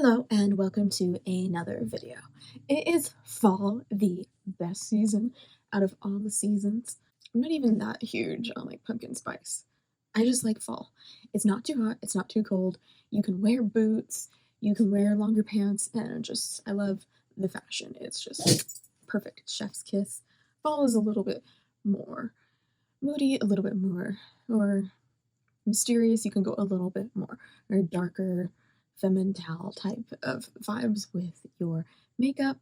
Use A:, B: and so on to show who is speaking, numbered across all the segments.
A: Hello and welcome to another video. It is fall, the best season out of all the seasons. I'm not even that huge on like pumpkin spice. I just like fall. It's not too hot, it's not too cold. You can wear boots, you can wear longer pants, and I love the fashion. It's just perfect. Chef's kiss. Fall is a little bit more moody, a little bit more, or mysterious. You can go a little bit more, or darker feminine type of vibes with your makeup,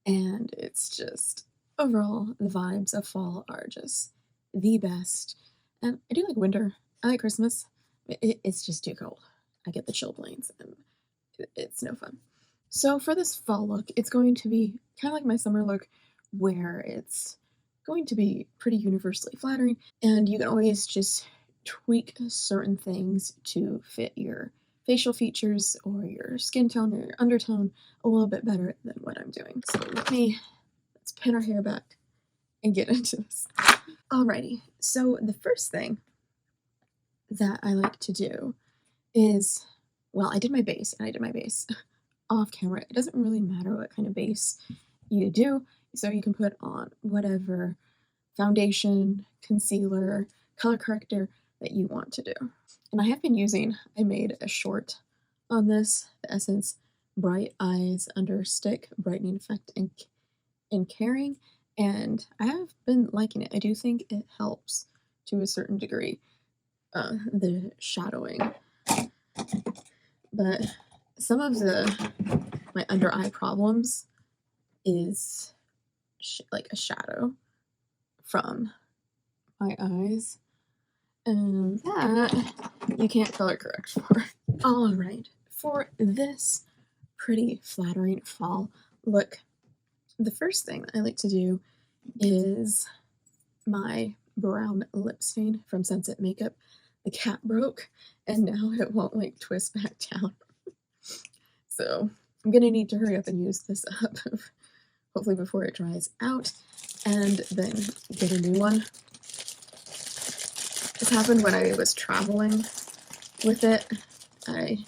A: and it's just overall the vibes of fall are just the best. And I do like winter. I like Christmas. It's just too cold. I get the chilblains, and it's no fun. So for this fall look, it's going to be kind of like my summer look, where it's going to be pretty universally flattering, and you can always just tweak certain things to fit your facial features or your skin tone or your undertone a little bit better than what I'm doing. So let's pin our hair back and get into this. Alrighty, so the first thing that I like to do is, well, I did my base, and I did my base off camera. It doesn't really matter what kind of base you do, so you can put on whatever foundation, concealer, color corrector that you want to do. And I made a short on this, the Essence Bright Eyes Under Stick Brightening Effect in Caring, and I have been liking it. I do think it helps to a certain degree, the shadowing, but some of my under eye problems is like a shadow from my eyes, and that you can't color correct for. All right, for this pretty flattering fall look, the first thing I like to do is my brown lip stain from Sunset Makeup. The cap broke, and now it won't like twist back down. So I'm gonna need to hurry up and use this up, hopefully before it dries out, and then get a new one. This happened when I was traveling with it. I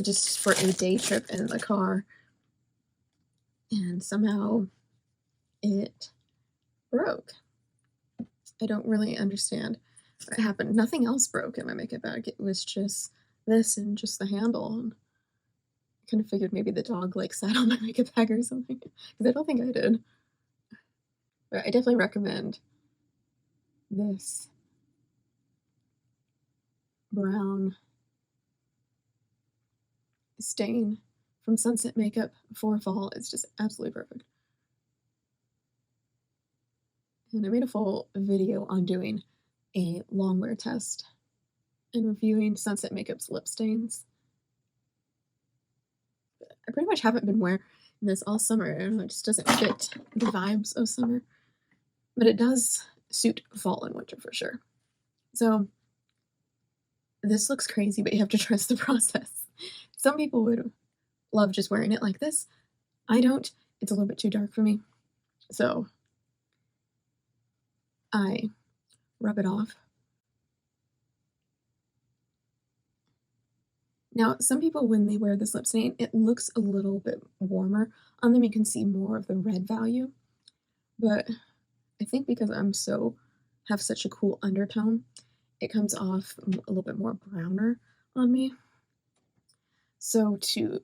A: just for a day trip in the car, and somehow it broke. I don't really understand what happened. Nothing else broke in my makeup bag. It was just this and just the handle. And I kind of figured maybe the dog like sat on my makeup bag or something, because I don't think I did. But I definitely recommend this brown stain from Sunset Makeup for fall. It's just absolutely perfect. And I made a full video on doing a long wear test and reviewing Sunset Makeup's lip stains. I pretty much haven't been wearing this all summer, and it just doesn't fit the vibes of summer. But it does suit fall and winter for sure. So this looks crazy, but you have to trust the process. Some people would love just wearing it like this. I don't. It's a little bit too dark for me. So I rub it off. Now, some people, when they wear this lip stain, it looks a little bit warmer on them. You can see more of the red value. But I think because have such a cool undertone, it comes off a little bit more browner on me. So to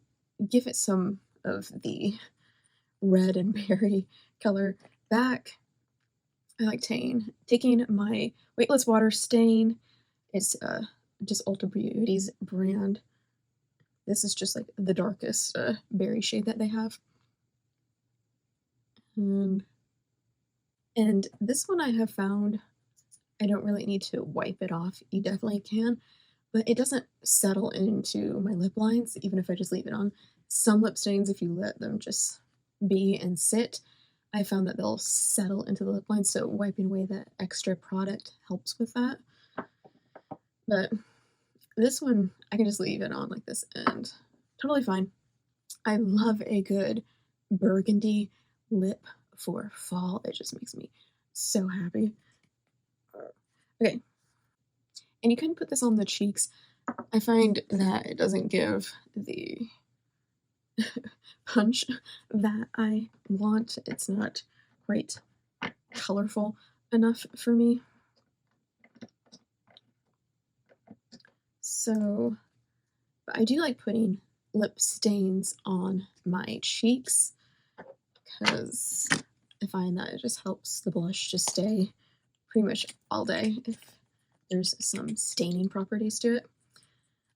A: give it some of the red and berry color back, I like taking my Weightless Water Stain. It's just Ulta Beauty's brand. This is just like the darkest berry shade that they have. And this one I have found, I don't really need to wipe it off. You definitely can, but it doesn't settle into my lip lines, even if I just leave it on. Some lip stains, if you let them just be and sit, I found that they'll settle into the lip lines, so wiping away that extra product helps with that. But this one, I can just leave it on like this and totally fine. I love a good burgundy lip for fall. It just makes me so happy. Okay, and you can put this on the cheeks. I find that it doesn't give the punch that I want. It's not quite colorful enough for me. So, but I do like putting lip stains on my cheeks because I find that it just helps the blush to stay pretty much all day if there's some staining properties to it.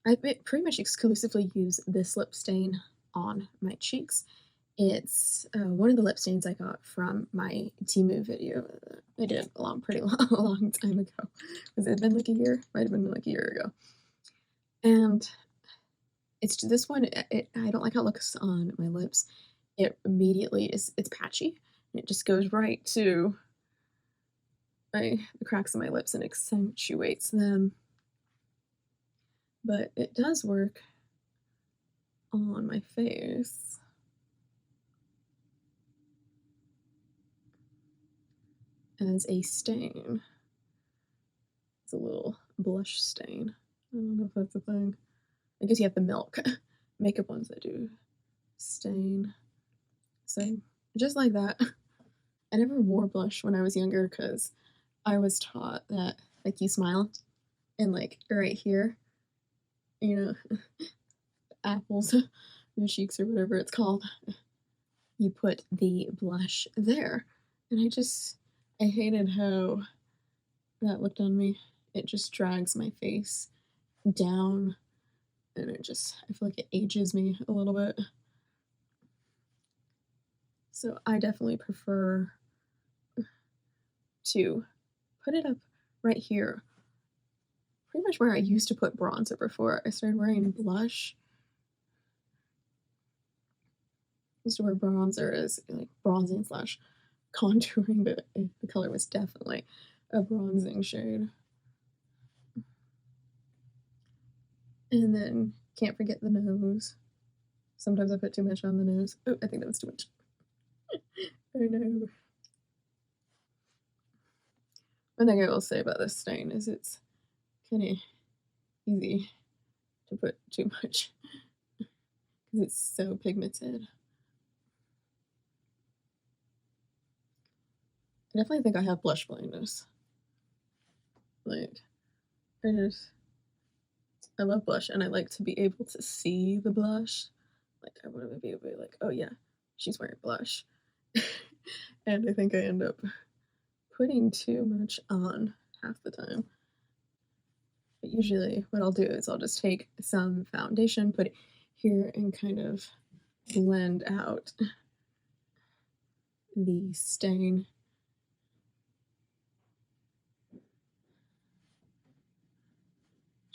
A: I pretty much exclusively use this lip stain on my cheeks. It's one of the lip stains I got from my Temu video I did a pretty long time ago. Has it been like a year? Might have been like a year ago. And it's this one, I don't like how it looks on my lips. It immediately it's patchy. It just goes right to the cracks in my lips and accentuates them. But it does work on my face. As a stain. It's a little blush stain. I don't know if that's a thing. I guess you have the milk makeup ones that do stain. So just like that. I never wore blush when I was younger because I was taught that like you smile and like right here, you know, apples in the cheeks or whatever it's called, you put the blush there. And I hated how that looked on me. It just drags my face down and I feel like it ages me a little bit. So I definitely prefer to put it up right here, pretty much where I used to put bronzer before I started wearing blush. I used to wear bronzer as like bronzing slash contouring, but the color was definitely a bronzing shade. And then can't forget the nose. Sometimes I put too much on the nose. Oh, I think that was too much. Oh no. One thing I will say about this stain is it's kind of easy to put too much because it's so pigmented. I definitely think I have blush blindness. Like, I love blush and I like to be able to see the blush. Like, I want to be able to be like, oh yeah, she's wearing blush. And I think I end up putting too much on half the time. But usually what I'll do is I'll just take some foundation, put it here and kind of blend out the stain.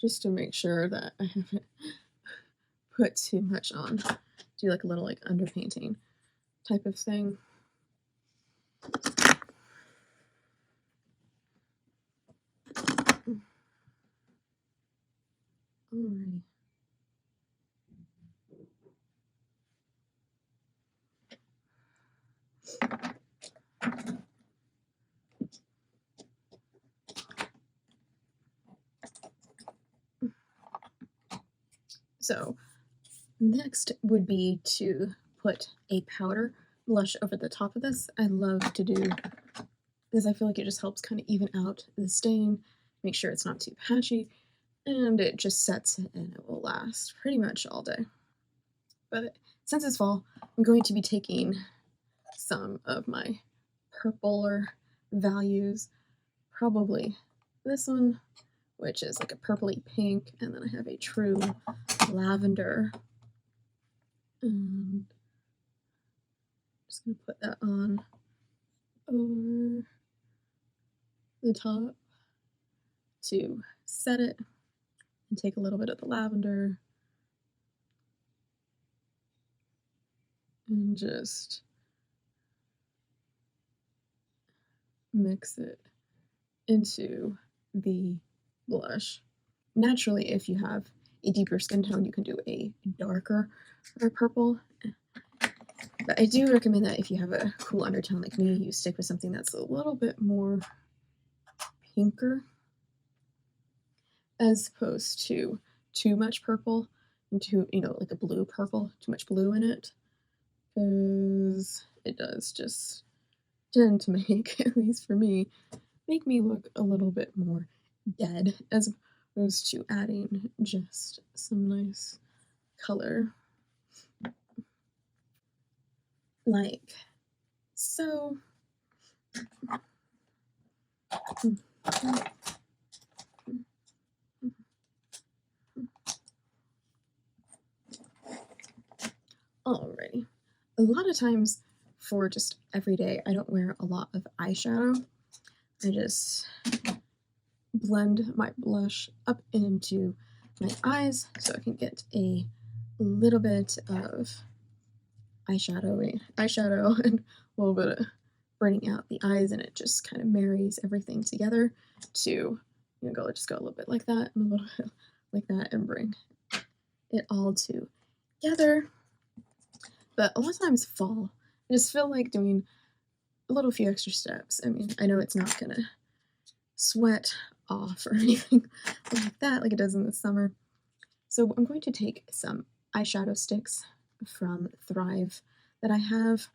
A: Just to make sure that I haven't put too much on. Do like a little like underpainting type of thing. Alrighty. So next would be to put a powder blush over the top of this. I love to do because I feel like it just helps kind of even out the stain, make sure it's not too patchy, and it just sets it and it will last pretty much all day. But since it's fall, I'm going to be taking some of my purpler values, probably this one, which is like a purpley pink, and then I have a true lavender. And I'm just gonna put that on over the top to set it, and take a little bit of the lavender and just mix it into the blush. Naturally, if you have a deeper skin tone, you can do a darker purple. But I do recommend that if you have a cool undertone like me, you stick with something that's a little bit more pinker as opposed to too much purple and too, like a blue purple, too much blue in it. because it does just tend to make, at least for me, make me look a little bit more dead as opposed to adding just some nice color like so. Alrighty. A lot of times for just everyday, I don't wear a lot of eyeshadow. I just blend my blush up into my eyes so I can get a little bit of eyeshadow and a little bit of bringing out the eyes, and it just kind of marries everything together to, just go a little bit like that and a little bit like that and bring it all together. But a lot of times fall, I just feel like doing a little few extra steps. I mean, I know it's not gonna sweat off or anything like that like it does in the summer. So I'm going to take some eyeshadow sticks from Thrive that I have.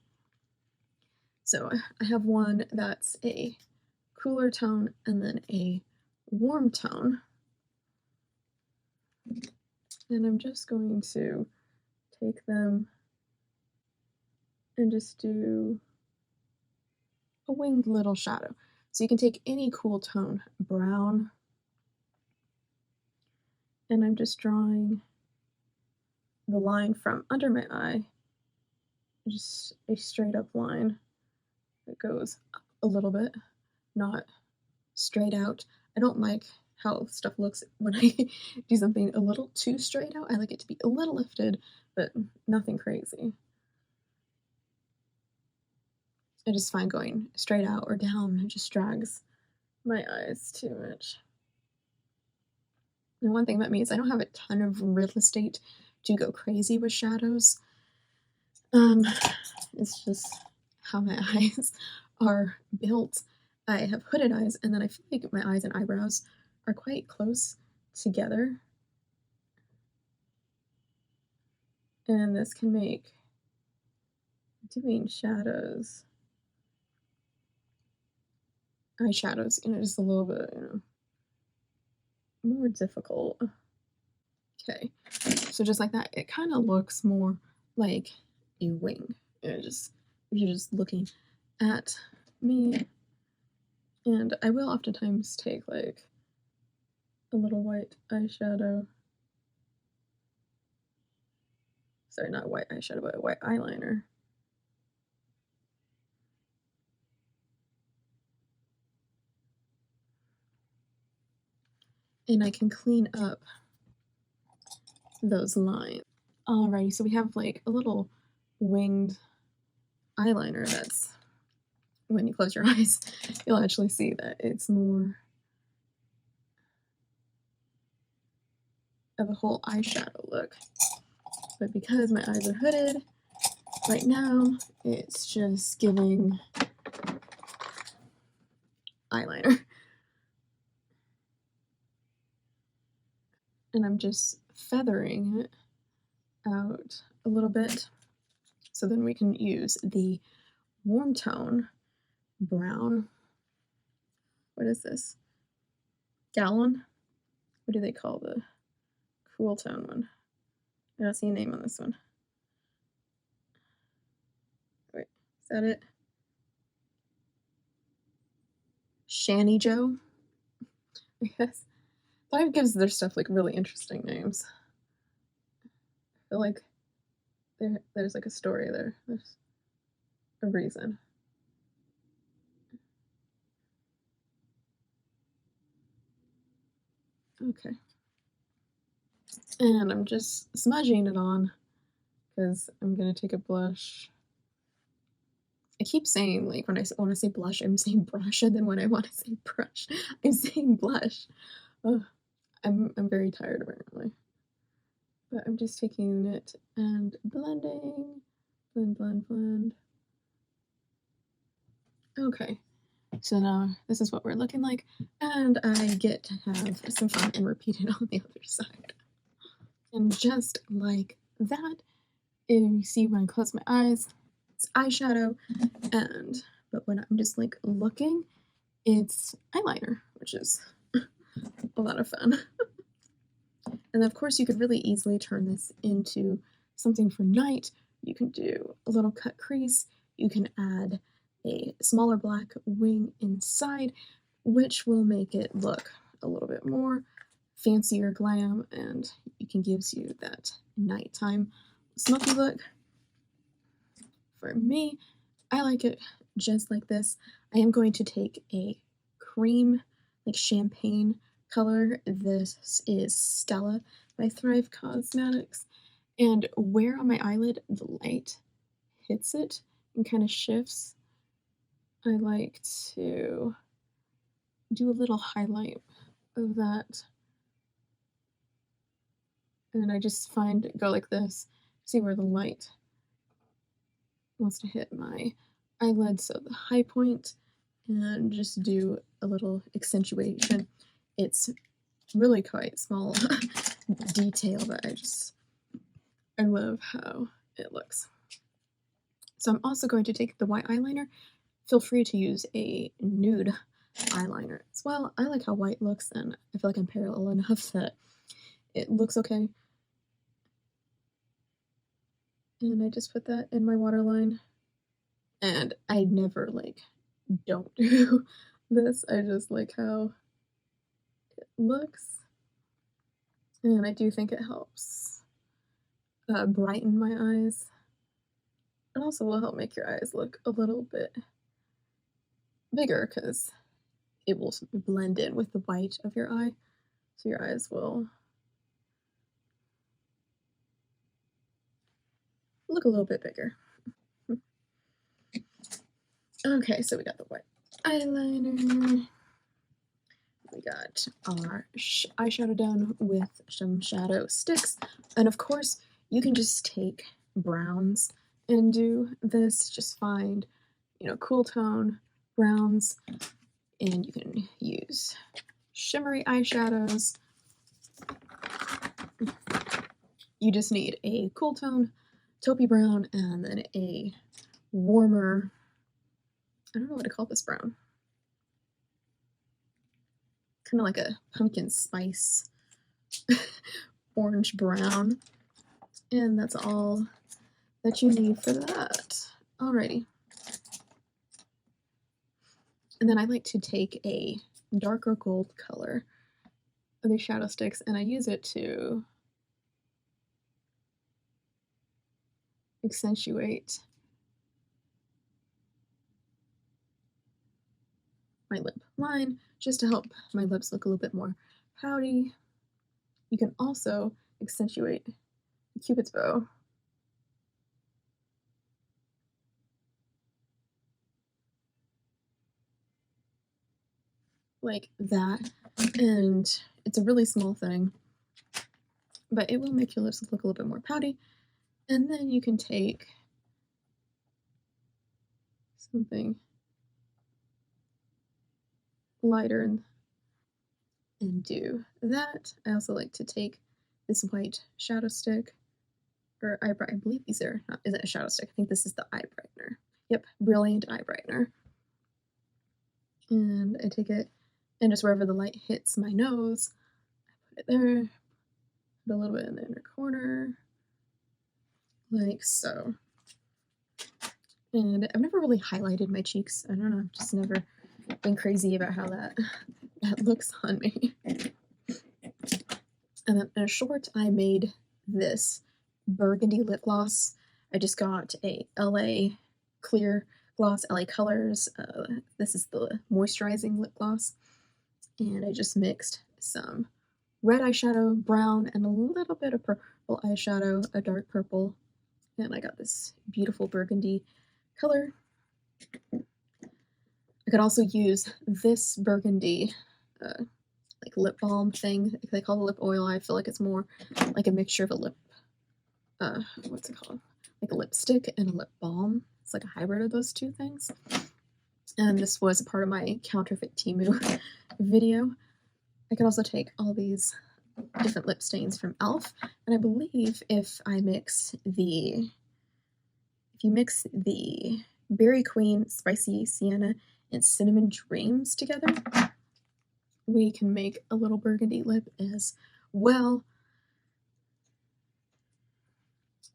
A: So I have one that's a cooler tone and then a warm tone. And I'm just going to take them and just do a winged little shadow. So you can take any cool tone, brown, and I'm just drawing the line from under my eye, just a straight up line that goes up a little bit, not straight out. I don't like how stuff looks when I do something a little too straight out. I like it to be a little lifted, but nothing crazy. I just find going straight out or down, it just drags my eyes too much. And one thing about me is I don't have a ton of real estate to go crazy with shadows. It's just how my eyes are built. I have hooded eyes, and then I feel like my eyes and eyebrows are quite close together. And this can make doing eyeshadows, just a little bit, more difficult. Okay, so just like that, it kind of looks more like a wing. If you're just looking at me, and I will oftentimes take like a little white eyeshadow. Sorry, not white eyeshadow, but a white eyeliner. And I can clean up those lines. Alrighty, so we have like a little winged eyeliner that's, when you close your eyes, you'll actually see that it's more of a whole eyeshadow look. But because my eyes are hooded, right now it's just giving eyeliner. And I'm just feathering it out a little bit. So then we can use the warm tone brown. What is this? Gallon? What do they call the cool tone one? I don't see a name on this one. Wait, is that it? Shanny Joe, I guess. Thrive gives their stuff like really interesting names. I feel like there's like a story there. There's a reason. Okay. And I'm just smudging it on because I'm gonna take a blush. I keep saying, like, when I want to say blush, I'm saying brush, and then when I want to say brush, I'm saying blush. Ugh, I'm very tired apparently. But I'm just taking it and blending, blend. Okay, so now this is what we're looking like, and I get to have some fun and repeat it on the other side. And just like that, you see when I close my eyes, it's eyeshadow, but when I'm just like looking, it's eyeliner, which is a lot of fun. And of course, you could really easily turn this into something for night. You can do a little cut crease. You can add a smaller black wing inside, which will make it look a little bit more fancier glam, and it can gives you that nighttime smoky look. For me, I like it just like this. I am going to take a cream, like champagne color. This is Stella by Thrive Cosmetics. And where on my eyelid the light hits it and kind of shifts, I like to do a little highlight of that. And I just go like this, see where the light wants to hit my eyelid, so the high point, and just do a little accentuation. It's really quite small detail, but I love how it looks. So I'm also going to take the white eyeliner. Feel free to use a nude eyeliner as well. I like how white looks, and I feel like I'm parallel enough that it looks okay. And I just put that in my waterline. And I never don't do this. I just like how it looks. And I do think it helps brighten my eyes. It also will help make your eyes look a little bit bigger because it will blend in with the white of your eye. So your eyes will look a little bit bigger. Okay, so we got the white eyeliner. We got our eyeshadow done with some shadow sticks. And of course, you can just take browns and do this. Just find, cool tone browns, and you can use shimmery eyeshadows. You just need a cool tone taupey brown and then a warmer, I don't know what to call this brown, kind of like a pumpkin spice orange brown. And that's all that you need for that. Alrighty. And then I like to take a darker gold color of these shadow sticks, and I use it to accentuate my lip line, just to help my lips look a little bit more pouty. You can also accentuate the Cupid's bow. Like that. And it's a really small thing, but it will make your lips look a little bit more pouty. And then you can take something lighter and do that. I also like to take this white shadow stick, or eye brightener. I believe these are not, is it a shadow stick? I think this is the eye brightener. Yep, Brilliant Eye Brightener. And I take it, and just wherever the light hits my nose, I put it there, put a little bit in the inner corner, like so. And I've never really highlighted my cheeks. I don't know, I've just never been crazy about how that looks on me. And then in short, I made this burgundy lip gloss. I just got a LA clear gloss, LA Colors. This is the moisturizing lip gloss. And I just mixed some red eyeshadow, brown, and a little bit of purple eyeshadow, a dark purple. And I got this beautiful burgundy color. I could also use this burgundy like lip balm thing. They call it lip oil. I feel like it's more like a mixture of a lip, what's it called? Like a lipstick and a lip balm. It's like a hybrid of those two things. And this was a part of my counterfeit Temu video. I could also take all these different lip stains from e.l.f. And I believe if I mix the if you mix the Berry Queen, Spicy Sienna, and Cinnamon Dreams together, we can make a little burgundy lip as well.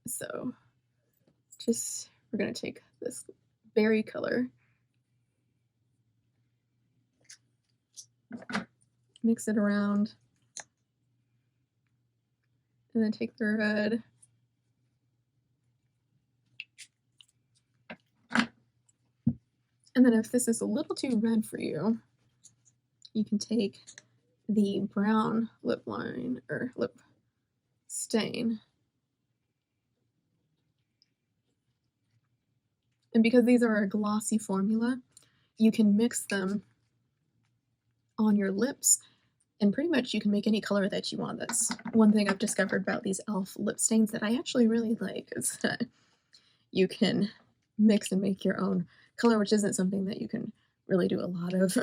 A: So we're going to take this berry color, mix it around, and then take the red. And then if this is a little too red for you, you can take the brown lip line or lip stain. And because these are a glossy formula, you can mix them on your lips, and pretty much you can make any color that you want. That's one thing I've discovered about these e.l.f. lip stains that I actually really like, is that you can mix and make your own color, which isn't something that you can really do a lot of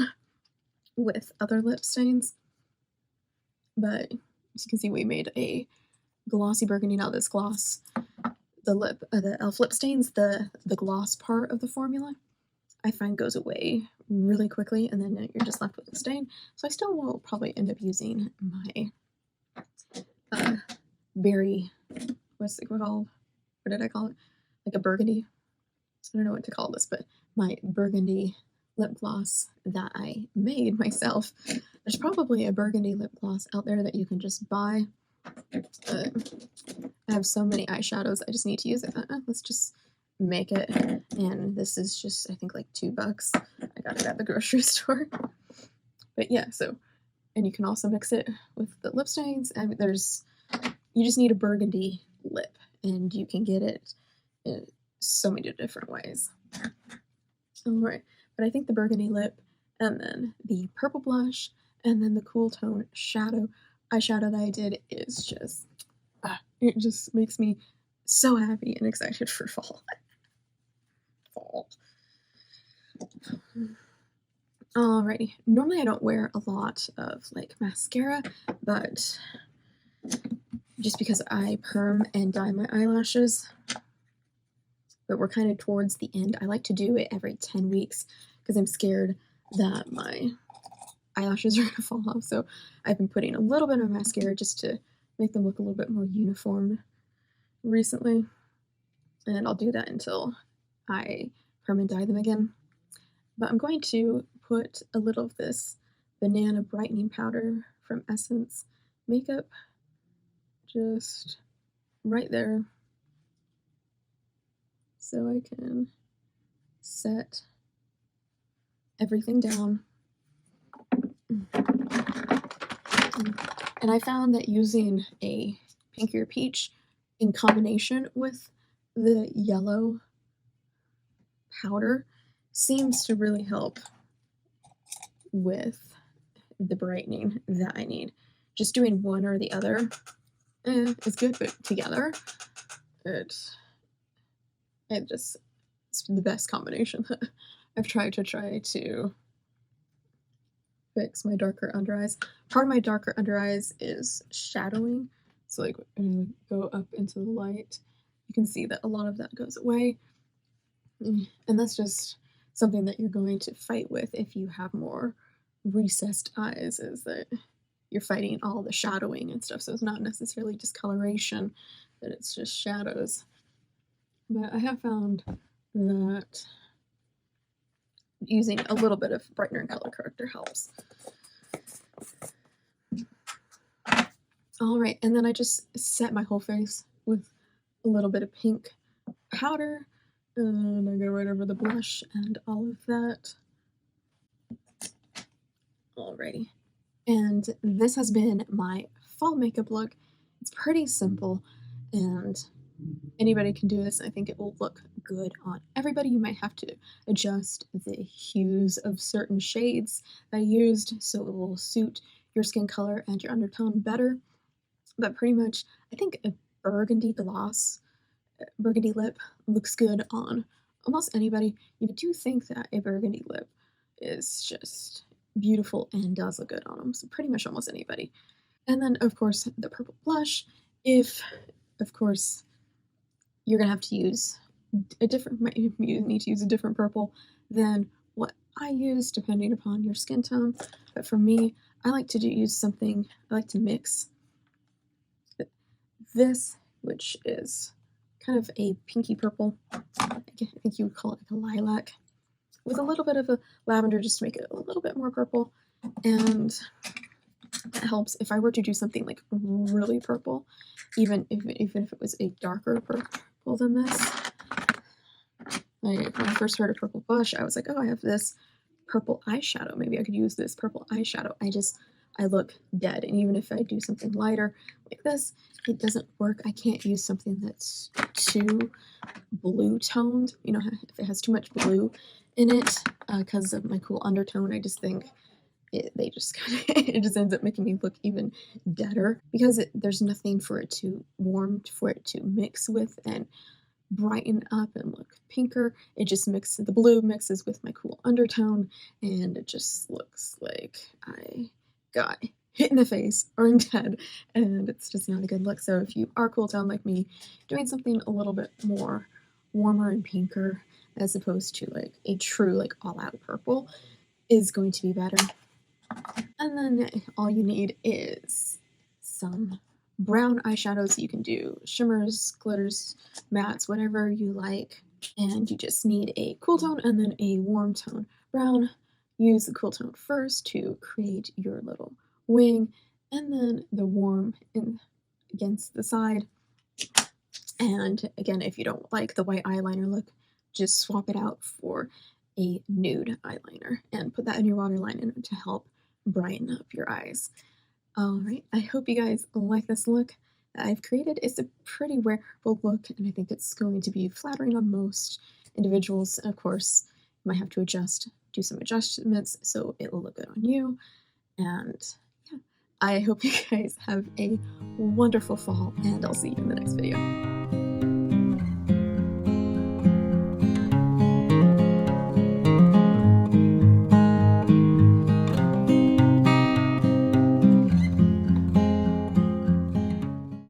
A: with other lip stains. But as you can see, we made a glossy burgundy. Now this gloss, the e.l.f. lip stains, the gloss part of the formula, I find goes away really quickly, and then you're just left with a stain. So I still will probably end up using my berry, what's it called? What did I call it? Like a burgundy. I don't know what to call this, but my burgundy lip gloss that I made myself. There's probably a burgundy lip gloss out there that you can just buy. I have so many eyeshadows, I just need to use it. Let's just make it. And this is just, I think, like $2. I got it at the grocery store. But yeah, so, and you can also mix it with the lip stains. And you just need a burgundy lip, and you can get it in so many different ways. All right, but I think the burgundy lip, and then the purple blush, and then the cool tone eyeshadow that I did is just, it just makes me so happy and excited for fall. Alrighty, normally I don't wear a lot of like mascara, but just because I perm and dye my eyelashes, but we're kind of towards the end. I like to do it every 10 weeks because I'm scared that my eyelashes are going to fall off. So I've been putting a little bit of mascara just to make them look a little bit more uniform recently. And I'll do that until I perm and dye them again. But I'm going to put a little of this banana brightening powder from Essence Makeup just right there, so I can set everything down. And I found that using a pinkier peach in combination with the yellow powder seems to really help with the brightening that I need. Just doing one or the other is good, but together it's the best combination that I've tried to fix my darker under eyes. Part of my darker under eyes is shadowing. So like when you go up into the light, you can see that a lot of that goes away. And that's just something that you're going to fight with if you have more recessed eyes, is that you're fighting all the shadowing and stuff. So it's not necessarily discoloration, but it's just shadows. But I have found that using a little bit of brightener and color corrector helps. All right, and then I just set my whole face with a little bit of pink powder, and I go right over the blush and all of that. Alrighty, and this has been my fall makeup look. It's pretty simple, and anybody can do this. I think it will look good on everybody. You might have to adjust the hues of certain shades that I used so it will suit your skin color and your undertone better. But pretty much, I think a burgundy lip looks good on almost anybody. You do think that a burgundy lip is just beautiful and does look good on them, so pretty much almost anybody. And then, of course, the purple blush. If, of course, you're gonna have to use a different, you need to use a different purple than what I use depending upon your skin tone. But for me, I like to use something, I like to mix this, which is kind of a pinky purple. I think you would call it like a lilac, with a little bit of a lavender just to make it a little bit more purple. And that helps if I were to do something like really purple, even if it was a darker purple than this. Like when I first heard of purple blush, I was like, oh, I have this purple eyeshadow. Maybe I could use this purple eyeshadow. I look dead. And even if I do something lighter like this, it doesn't work. I can't use something that's too blue toned. You know, if it has too much blue in it, because of my cool undertone, I just think they just kind of it just ends up making me look even deader, because there's nothing for it to warm, for it to mix with and brighten up and look pinker. It just mixes, the blue mixes with my cool undertone, and it just looks like I got hit in the face or I'm dead, and it's just not a good look. So if you are cool tone like me, doing something a little bit more warmer and pinker as opposed to like a true like all out purple is going to be better. And then all you need is some brown eyeshadows. You can do shimmers, glitters, mattes, whatever you like. And you just need a cool tone and then a warm tone. Brown, use the cool tone first to create your little wing, and then the warm against the side. And again, if you don't like the white eyeliner look, just swap it out for a nude eyeliner and put that in your waterline to help brighten up your eyes. Alright, I hope you guys like this look that I've created. It's a pretty wearable look, and I think it's going to be flattering on most individuals. Of course, you might have to do some adjustments so it will look good on you. And yeah, I hope you guys have a wonderful fall, and I'll see you in the next video.